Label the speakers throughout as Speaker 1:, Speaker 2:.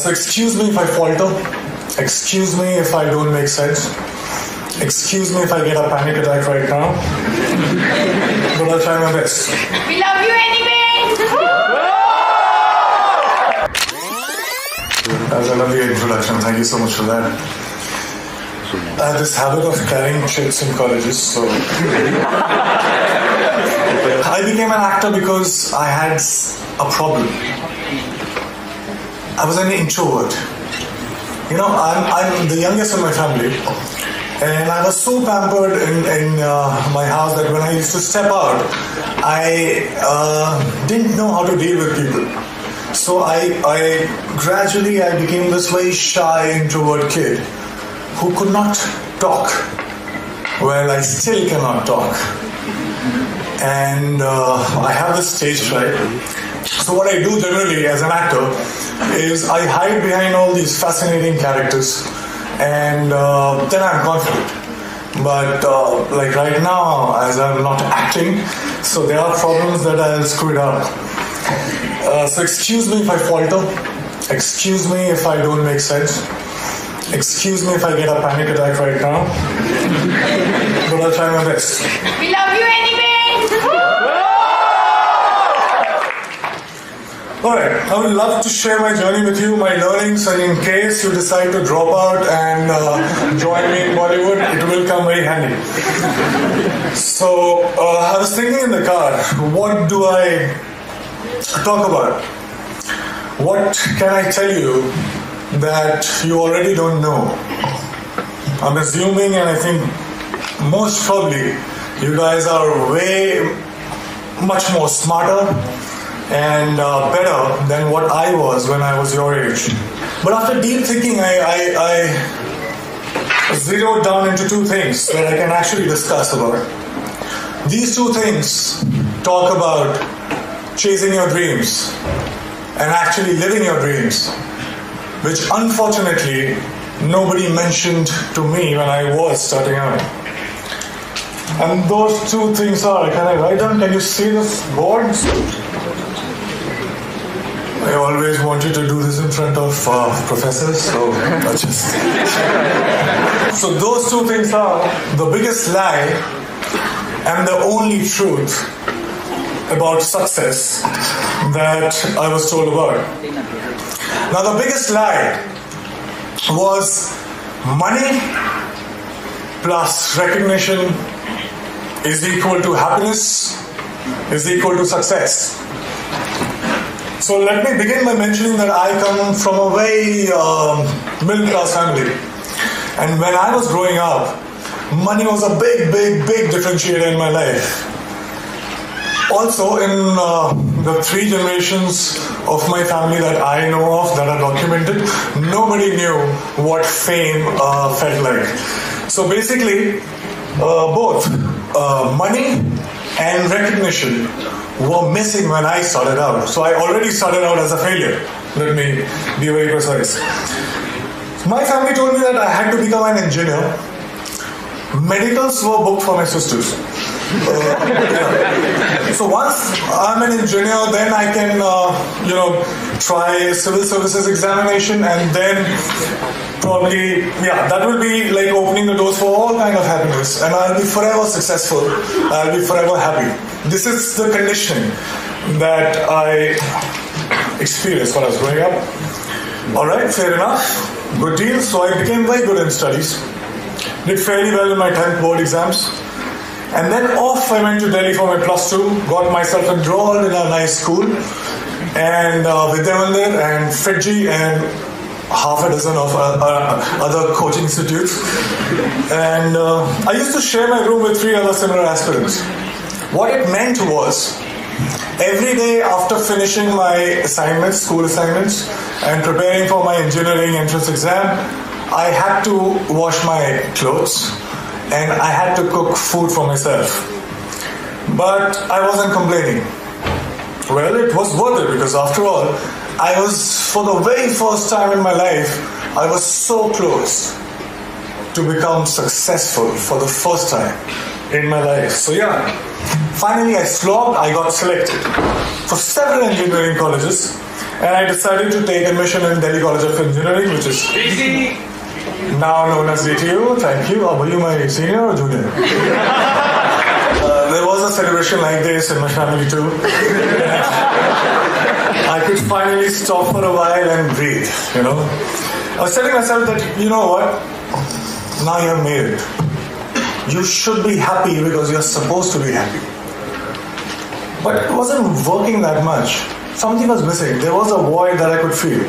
Speaker 1: So excuse me if I falter. Excuse me if I don't make sense. Excuse me if I get a panic attack right now. But I'll try my best.
Speaker 2: We love you anyway!
Speaker 1: That's a lovely introduction. Thank you so much for that. I have this habit of carrying chits in colleges, so... I became an actor because I had a problem. I was an introvert. You know, I'm the youngest in my family, and I was so pampered in my house that when I used to step out, I didn't know how to deal with people. So I gradually became this very shy introvert kid who could not talk. Well, I still cannot talk. And I have this stage fright. So what I do generally as an actor is I hide behind all these fascinating characters, and then I'm confident. But like right now, as I'm not acting, so there are problems that I'll screw it up. So excuse me if I falter. Excuse me if I don't make sense. Excuse me if I get a panic attack right now. But I'll try my best.
Speaker 2: We love you anyway!
Speaker 1: Alright, I would love to share my journey with you, my learnings, and in case you decide to drop out and join me in Bollywood, it will come very handy. So, I was thinking in the car, what do I talk about? What can I tell you that you already don't know? I'm assuming, and I think most probably, you guys are way much more smarter and better than what I was when I was your age. But after deep thinking, I zeroed down into two things that I can actually discuss about. These two things talk about chasing your dreams and actually living your dreams, which unfortunately nobody mentioned to me when I was starting out. And those two things are, can I write down? Can you see this board? I always wanted to do this in front of professors, so that's just... So those two things are the biggest lie and the only truth about success that I was told about. Now the biggest lie was money plus recognition is equal to happiness, is equal to success. So let me begin by mentioning that I come from a very middle class family. And when I was growing up, money was a big differentiator in my life. Also, in the three generations of my family that I know of that are documented, nobody knew what fame felt like. So basically, both money and recognition were missing when I started out. So I already started out as a failure. Let me be very precise. My family told me that I had to become an engineer. Medicals were booked for my sisters. So once I'm an engineer, then I can, try civil services examination, and then probably, that will be like opening the doors for all kind of happiness, and I'll be forever successful. I'll be forever happy. This is the conditioning that I experienced when I was growing up. All right, fair enough. Good deal. So I became very good in studies. Did fairly well in my 10th board exams. And then off I went to Delhi for my plus 2, got myself enrolled in a nice school, and Vidyamandir and Fiji and half a dozen of other coaching institutes. And I used to share my room with 3 other similar aspirants. What it meant was, every day after finishing my assignments, school assignments, and preparing for my engineering entrance exam, I had to wash my clothes and I had to cook food for myself. But I wasn't complaining. Well, it was worth it, because after all, I was, for the very first time in my life, I was so close to become successful for the first time in my life. So finally I slogged, I got selected for several engineering colleges, and I decided to take admission in Delhi College of Engineering, which is now known as DTU. Thank you. Were you my senior or junior? There was a celebration like this in my family too. I could finally stop for a while and breathe, I was telling myself that, you know what? Now you're married. You should be happy because you're supposed to be happy. But it wasn't working that much. Something was missing. There was a void that I could feel.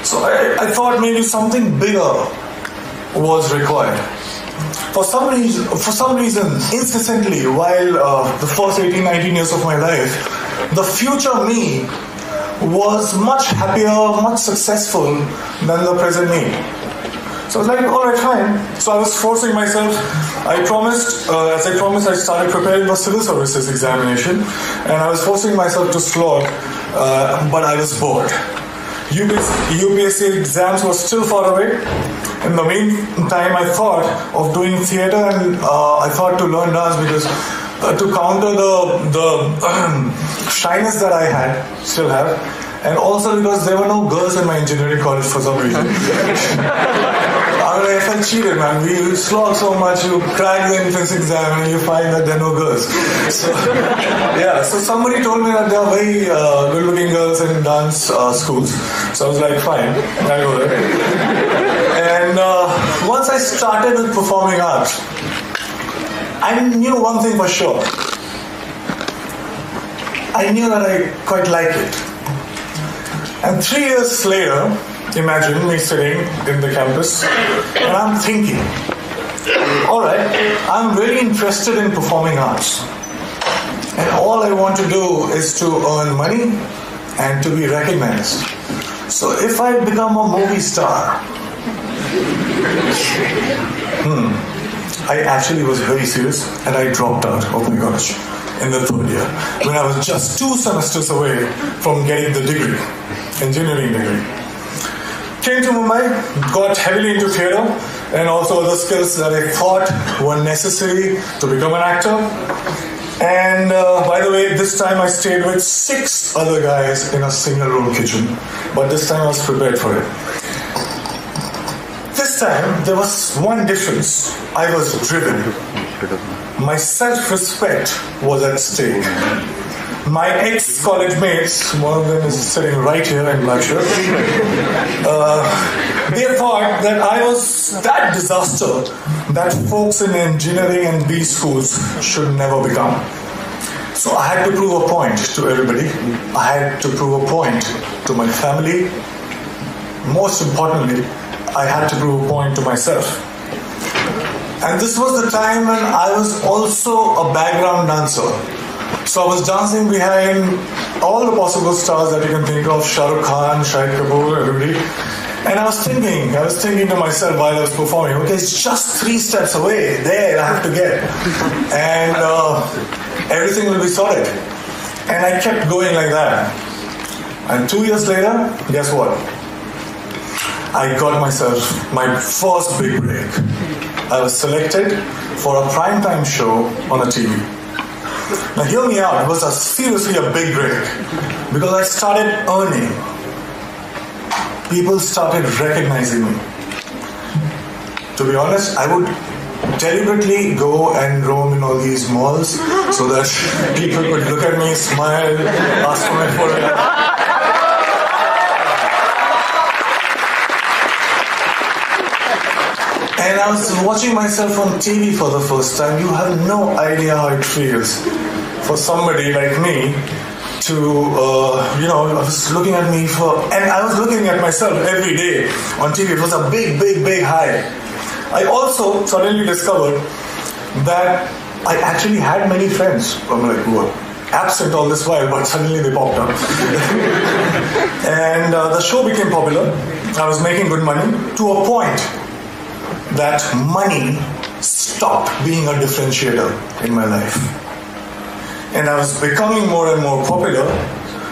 Speaker 1: So I thought maybe something bigger was required. For some reason, incessantly, while the first 18, 19 years of my life, the future me was much happier, much successful than the present me. So I was like, all right, fine. So I was forcing myself. As I promised, I started preparing for civil services examination, and I was forcing myself to slog, but I was bored. UPSC exams were still far away. In the meantime, I thought of doing theatre, and I thought to learn dance because to counter the shyness that I still have, and also because there were no girls in my engineering college for some reason. I felt cheated, man. We slog so much, you crack the entrance exam and you find that there are no girls. So somebody told me that there are very good-looking girls in dance schools. So I was like, fine, I'll go there. And once I started with performing arts, I knew one thing for sure. I knew that I quite liked it. And 3 years later, imagine me sitting in the campus and I'm thinking, all right, I'm really interested in performing arts. And all I want to do is to earn money and to be recognized. So if I become a movie star, I actually was very serious and I dropped out of my college in the third year when I was just 2 semesters away from getting the degree, engineering degree. Came to Mumbai, got heavily into theatre and also other skills that I thought were necessary to become an actor. And by the way, this time I stayed with 6 other guys in a single room kitchen, but this time I was prepared for it. This time there was one difference. I was driven. My self-respect was at stake. My ex-college mates, one of them is sitting right here in black shirt, they thought that I was that disaster that folks in engineering and B schools should never become. So I had to prove a point to everybody. I had to prove a point to my family. Most importantly, I had to prove a point to myself. And this was the time when I was also a background dancer. So I was dancing behind all the possible stars that you can think of, Shah Rukh Khan, Shahid Kapoor, everybody. And I was thinking to myself while I was performing, okay, it's just 3 steps away, there I have to get. And everything will be sorted. And I kept going like that. And 2 years later, guess what? I got myself my first big break. I was selected for a primetime show on a TV. Now hear me out, it was seriously a big break because I started earning. People started recognizing me. To be honest, I would deliberately go and roam in all these malls so that people could look at me, smile, ask for my photograph. And I was watching myself on TV for the first time. You have no idea how it feels for somebody like me to, I was looking at me and I was looking at myself every day on TV. It was a big, big, big high. I also suddenly discovered that I actually had many friends. I'm like, who were absent all this while, but suddenly they popped up. And the show became popular. I was making good money to a point that money stopped being a differentiator in my life. And I was becoming more and more popular.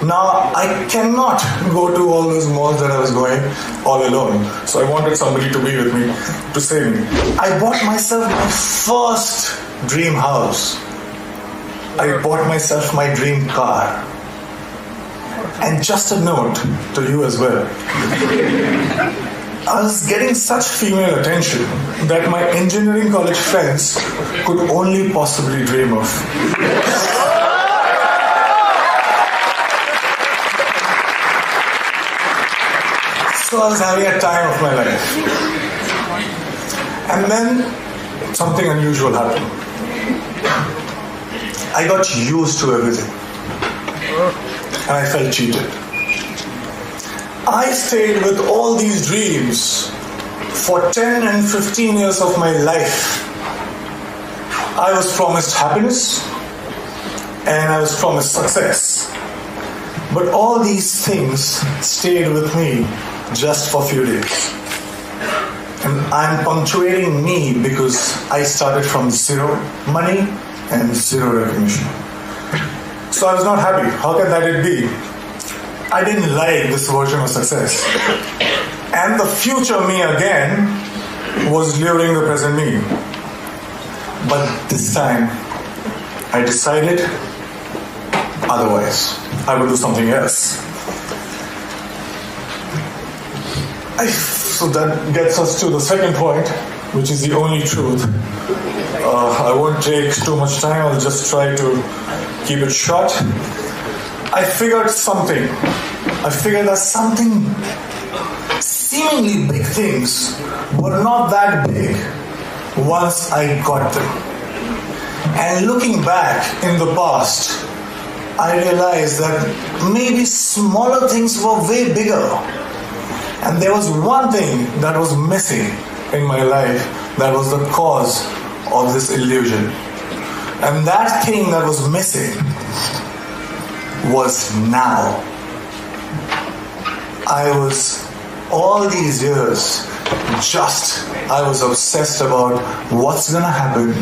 Speaker 1: Now I cannot go to all those malls that I was going all alone. So I wanted somebody to be with me, to save me. I bought myself my first dream house. I bought myself my dream car. And just a note to you as well. I was getting such female attention that my engineering college friends could only possibly dream of. So I was having a time of my life. And then something unusual happened. I got used to everything. And I felt cheated. I stayed with all these dreams for 10 and 15 years of my life. I was promised happiness and I was promised success. But all these things stayed with me just for a few days. And I'm punctuating me because I started from zero money and zero recognition. So I was not happy. How can that it be? I didn't like this version of success. And the future me again was luring the present me. But this time, I decided otherwise. I would do something else. So that gets us to the second point, which is the only truth. I won't take too much time. I'll just try to keep it short. I figured that something seemingly big things were not that big once I got them. And looking back in the past, I realized that maybe smaller things were way bigger. And there was one thing that was missing in my life that was the cause of this illusion. And that thing that was missing was now. I was, all these years, I was obsessed about what's gonna happen.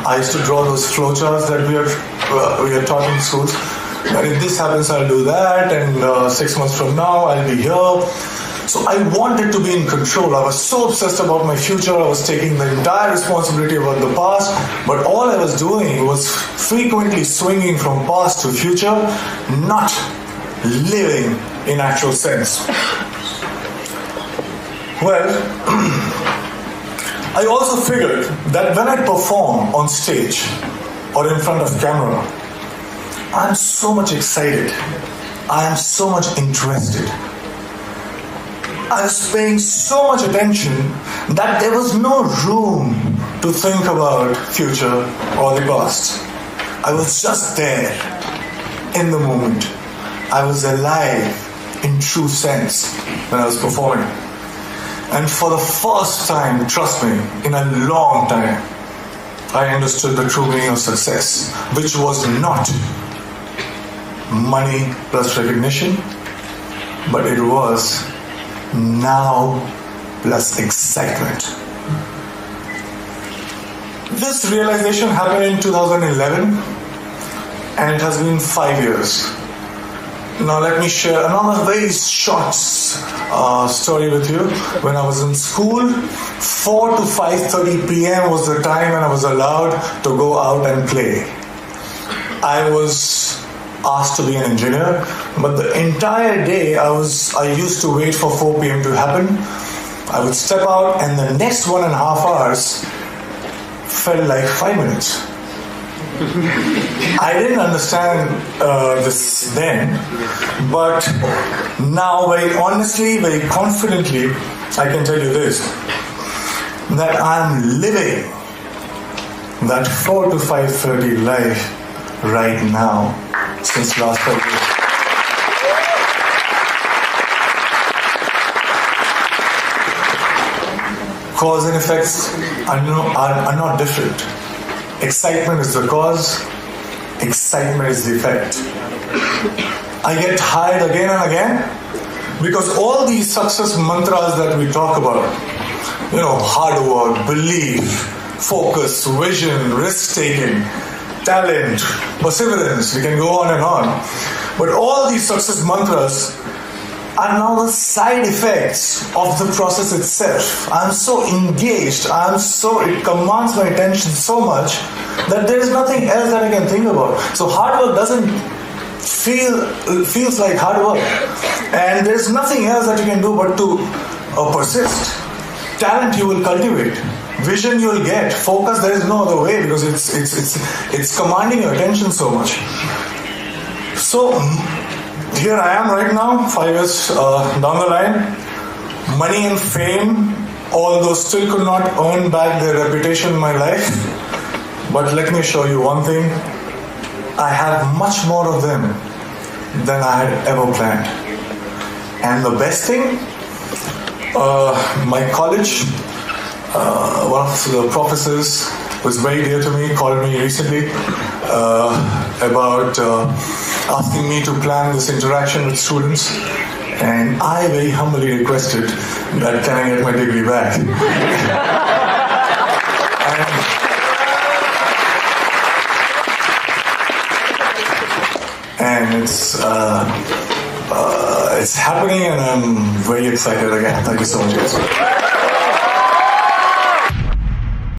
Speaker 1: I used to draw those flowcharts that we are taught in schools. But if this happens, I'll do that, and 6 months from now, I'll be here. So I wanted to be in control. I was so obsessed about my future. I was taking the entire responsibility about the past. But all I was doing was frequently swinging from past to future, not living in actual sense. Well, I also figured that when I perform on stage or in front of camera, I'm so much excited. I am so much interested. I was paying so much attention that there was no room to think about future or the past. I was just there in the moment. I was alive in true sense when I was performing. And for the first time, trust me, in a long time, I understood the true meaning of success, which was not money plus recognition, but it was now plus excitement. This realization happened in 2011, and it has been 5 years. Now let me share another very short story with you. When I was in school, 4 to 5:30 p.m. was the time when I was allowed to go out and play. I was asked to be an engineer, but the entire day I used to wait for 4 p.m. to happen. I would step out, and the next 1.5 hours felt like 5 minutes. I didn't understand this then, but now very honestly, very confidently, I can tell you this, that I'm living that 4 to 5:30 life right now since last 5 years. Cause and effects are not different. Excitement is the cause, excitement is the effect. I get tired again and again because all these success mantras that we talk about, hard work, belief, focus, vision, risk-taking, talent, perseverance, we can go on and on. But all these success mantras are now the side effects of the process itself. I'm so engaged, it commands my attention so much that there is nothing else that I can think about. So hard work doesn't feels like hard work. And there's nothing else that you can do but to persist. Talent you will cultivate. Vision you will get. Focus, there is no other way, because it's commanding your attention so much. So here I am right now, 5 years down the line. Money and fame, although still could not earn back their reputation in my life. But let me show you one thing. I have much more of them than I had ever planned. And the best thing, my college, one of the professors who is very dear to me called me recently about asking me to plan this interaction with students, and I very humbly requested that can I get my degree back. and it's happening, and I'm very excited again. Thank you so much, guys.